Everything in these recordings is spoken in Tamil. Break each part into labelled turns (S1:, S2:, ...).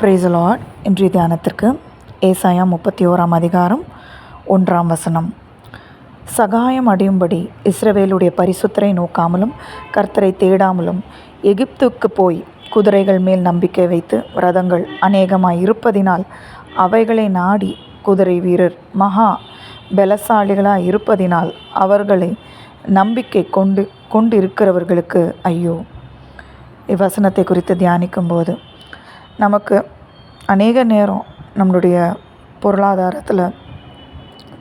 S1: Praise the Lord. இன்றைய தியானத்திற்கு ஏசாயா 31 அதிகாரம் 1 சகாயம் அடையும்படி இஸ்ரவேலுடைய பரிசுத்தரை நோக்காமலும் கர்த்தரை தேடாமலும் எகிப்துக்கு போய் குதிரைகள் மேல் நம்பிக்கை வைத்து ரதங்கள் அநேகமாய் இருப்பதினால் அவைகளை நாடி குதிரை வீரர் மகா பலசாலிகளாய் இருப்பதினால் அவர்களை நம்பிக்கை கொண்டிருக்கிறவர்களுக்கு ஐயோ. இவ்வசனத்தை குறித்து தியானிக்கும்போது நமக்கு அநேக நேரம் நம்மளுடைய பொருளாதாரத்தில்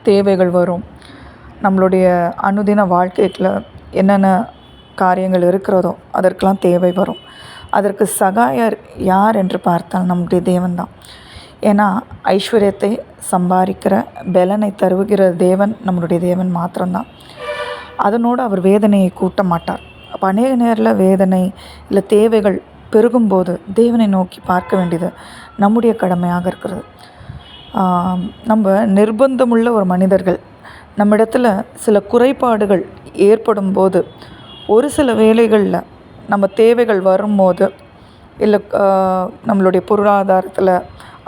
S1: தேவைகள் வரும். நம்மளுடைய அனுதின வாழ்க்கையில் என்னென்ன காரியங்கள் இருக்கிறதோ அதற்கெல்லாம் தேவை வரும். அதற்கு சகாயர் யார் என்று பார்த்தால் நம்முடைய தேவன்தான். ஏன்னா ஐஸ்வர்யத்தை சம்பாதிக்கிற பலனை தருவுகிற தேவன் நம்மளுடைய தேவன் மாத்திரம்தான். அதனோடு அவர் வேதனையை கூட்ட மாட்டார். அப்போ அநேக நேரில் வேதனை இல்லை தேவைகள் பெருகும்போது தேவனை நோக்கி பார்க்க வேண்டியது நம்முடைய கடமையாக இருக்கிறது. நம்ம நிர்பந்தமுள்ள ஒரு மனிதர்கள். நம்மிடத்தில் சில குறைபாடுகள் ஏற்படும் போது ஒரு சில வேளைகளில் நம்ம தேவைகள் வரும்போது இல்லை நம்மளுடைய பொருளாதாரத்தில்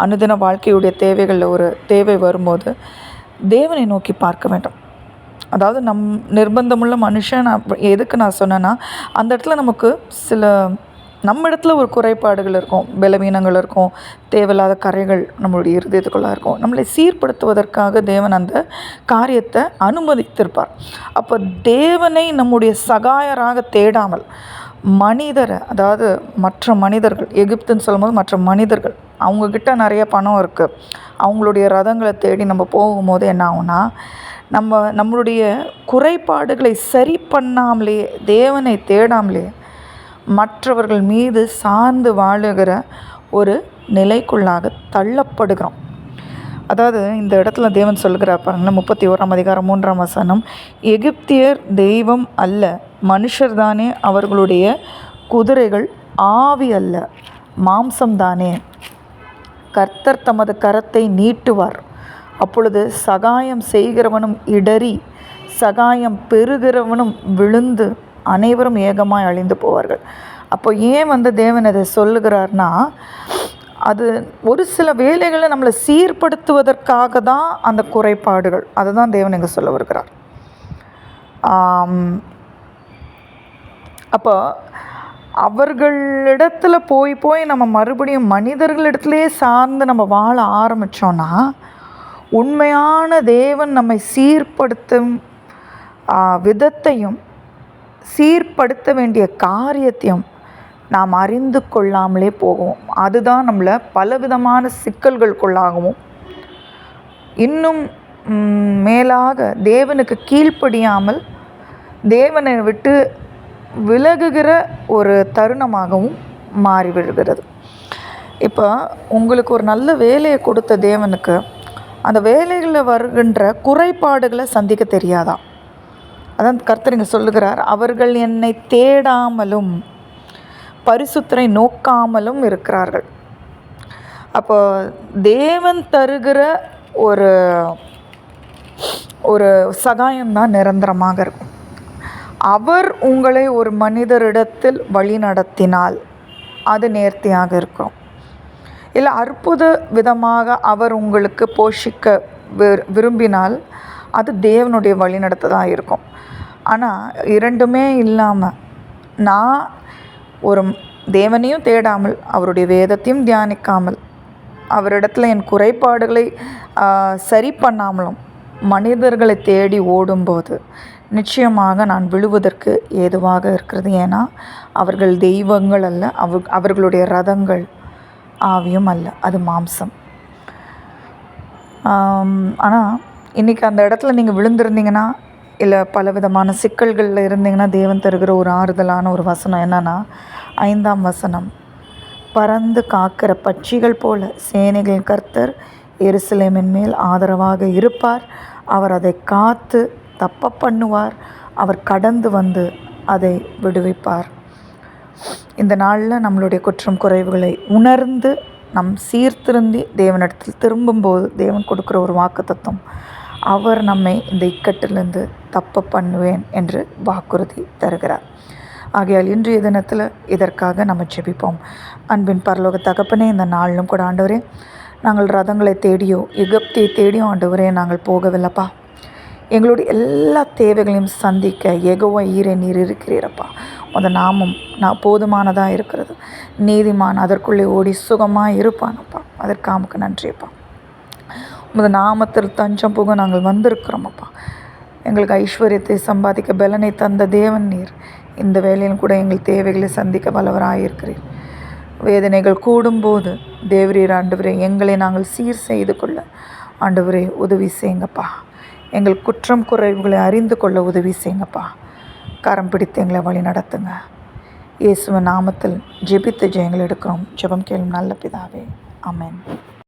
S1: அனுதின வாழ்க்கையுடைய தேவைகளில் ஒரு தேவை வரும்போது தேவனை நோக்கி பார்க்க வேண்டும். அதாவது நிர்பந்தமுள்ள மனுஷன் எதுக்கு நான் சொன்னேன்னா, அந்த இடத்துல நமக்கு நம்ம இடத்துல ஒரு குறைபாடுகள் இருக்கும், பலவீனங்கள் இருக்கும், தேவையில்லாத கரைகள் நம்மளுடைய இருதயத்துக்குள்ளே இருக்கும். நம்மளை சீர்படுத்துவதற்காக தேவன் அந்த காரியத்தை அனுமதித்திருப்பார். அப்போ தேவனை நம்முடைய சகாயராக தேடாமல் மனிதரை, அதாவது மற்ற மனிதர்கள், எகிப்துன்னு சொல்லும்போது மற்ற மனிதர்கள், அவங்கக்கிட்ட நிறைய பணம் இருக்குது, அவங்களுடைய ரதங்களை தேடி நம்ம போகும்போது என்ன ஆகும்னா, நம்மளுடைய குறைபாடுகளை சரி பண்ணாமலேயே தேவனை தேடாமலே மற்றவர்கள் மீது சார்ந்து வாழுகிற ஒரு நிலைக்குள்ளாக தள்ளப்படுகிறோம். அதாவது இந்த இடத்துல தேவன் சொல்லுகிறார் பாருங்களேன், 31 அதிகாரம் 3 எகிப்தியர் தெய்வம் அல்ல, மனுஷர் தானே, அவர்களுடைய குதிரைகள் ஆவி அல்ல, மாம்சம்தானே. கர்த்தர் தமது கரத்தை நீட்டுவார், அப்பொழுது சகாயம் செய்கிறவனும் இடறி சகாயம் பெறுகிறவனும் விழுந்து அனைவரும் ஏகமாய் அழிந்து போவார்கள். அப்போ ஏன் தேவன் அதை சொல்லுகிறார்னா, அது ஒரு சில வேலைகளை நம்மளை சீர்படுத்துவதற்காக தான் அந்த குறைபாடுகள். அதை தான் தேவன் இங்கே சொல்ல வருகிறார். அப்போ அவர்களிடத்தில் போய் நம்ம மறுபடியும் மனிதர்களிடத்துலையே சார்ந்து நம்ம வாழ ஆரம்பித்தோன்னா உண்மையான தேவன் நம்மை சீர்படுத்தும் விதத்தையும் சீர்படுத்த வேண்டிய காரியத்தையும் நாம் அறிந்து கொள்ளாமலே போகும். அதுதான் நம்மளை பலவிதமான சிக்கல்களுக்குள்ளாகவும் இன்னும் மேலாக தேவனுக்கு கீழ்ப்படியாமல் தேவனை விட்டு விலகுகிற ஒரு தருணமாகவும் மாறிவிடுகிறது. இப்போ உங்களுக்கு ஒரு நல்ல வேலையை கொடுத்த தேவனுக்கு அந்த வேலைகளில் வருகின்ற குறைபாடுகளை சந்திக்க தெரியாதான். அதான் கர்த்தர் இங்கே சொல்லுகிறார், அவர்கள் என்னை தேடாமலும் பரிசுத்தரை நோக்காமலும் இருக்கிறார்கள். அப்போ தேவன் தருகிற ஒரு சகாயம்தான் நிரந்தரமாக இருக்கும். அவர் உங்களை ஒரு மனிதரிடத்தில் வழி நடத்தினால் அது நேர்த்தியாக இருக்கும். இல்லை அற்புத விதமாக அவர் உங்களுக்கு போஷிக்க விரும்பினால் அது தேவனுடைய வழிநடத்ததான் இருக்கும். ஆனால் இரண்டுமே இல்லாமல் நான் ஒரு தேவனையும் தேடாமல் அவருடைய வேதத்தையும் தியானிக்காமல் அவரிடத்துல என் குறைபாடுகளை சரி பண்ணாமலும் மனிதர்களை தேடி ஓடும்போது நிச்சயமாக நான் விழுவதற்கு ஏதுவாக இருக்கிறது. ஏன்னா அவர்கள் தெய்வங்கள் அல்ல, அவர்களுடைய ரதங்கள் ஆவியும் அல்ல, அது மாம்சம். ஆனால் இன்றைக்கி அந்த இடத்துல நீங்கள் விழுந்திருந்தீங்கன்னா இல்லை பலவிதமான சிக்கல்களில் இருந்தீங்கன்னா தேவன் தருகிற ஒரு ஆறுதலான ஒரு வசனம் என்னன்னா 5 பறந்து காக்கிற பட்சிகள் போல சேனைகளின் கர்த்தர் எருசலேமின் மேல் ஆதரவாக இருப்பார், அவர் அதை காத்து தப்ப பண்ணுவார், அவர் கடந்து வந்து அதை விடுவிப்பார். இந்த நாளில் நம்மளுடைய குற்றம் குறைவுகளை உணர்ந்து நம் சீர்திருந்தி தேவனிடத்தில் திரும்பும்போது தேவன் கொடுக்குற ஒரு வாக்குத்தத்தம், அவர் நம்மை இந்த இக்கட்டிலிருந்து தப்ப பண்ணுவேன் என்று வாக்குறுதி தருகிறார். ஆகையால் இன்றைய தினத்தில் இதற்காக நம்ம ஜெபிப்போம். அன்பின் பரலோக தகப்பனே, இந்த நாளிலும் கூட ஆண்டவரே, நாங்கள் ரதங்களை தேடியோ எகிப்தை தேடியோ ஆண்டவரே நாங்கள் போகவில்லைப்பா. எங்களுடைய எல்லா தேவைகளையும் சந்திக்க யெகோவா ஈரே நீர் இருக்கிறீரப்பா. நாமம் போதுமானதாக இருக்கிறது. நீதிமான் அதற்குள்ளே ஓடி சுகமாக இருப்பானப்பா. அதற்கு நமக்கு நன்றியப்பா. நாமத்தில் தஞ்சம் போக நாங்கள் வந்திருக்கிறோமப்பா. எங்களுக்கு ஐஸ்வர்யத்தை சம்பாதிக்க பலனை தந்த தேவன் நீர். இந்த வேலையிலும் கூட எங்கள் தேவைகளை சந்திக்க வல்லவராயிருக்கிறீர். வேதனைகள் கூடும்போது தேவரீர் ஆண்டவரே எங்களை நாங்கள் சீர் செய்து கொள்ள ஆண்டவரே உதவி செய்யுங்கப்பா. எங்கள் குற்றம் குறைவுகளை அறிந்து கொள்ள உதவி செய்யுங்கப்பா. கரம் பிடித்து எங்களை வழி நடத்துங்க. இயேசுவின் நாமத்தில் ஜெபித்து ஜெயங்கள் எடுக்கிறோம். ஜெபம் கேளும் நல்ல பிதாவே. ஆமென்.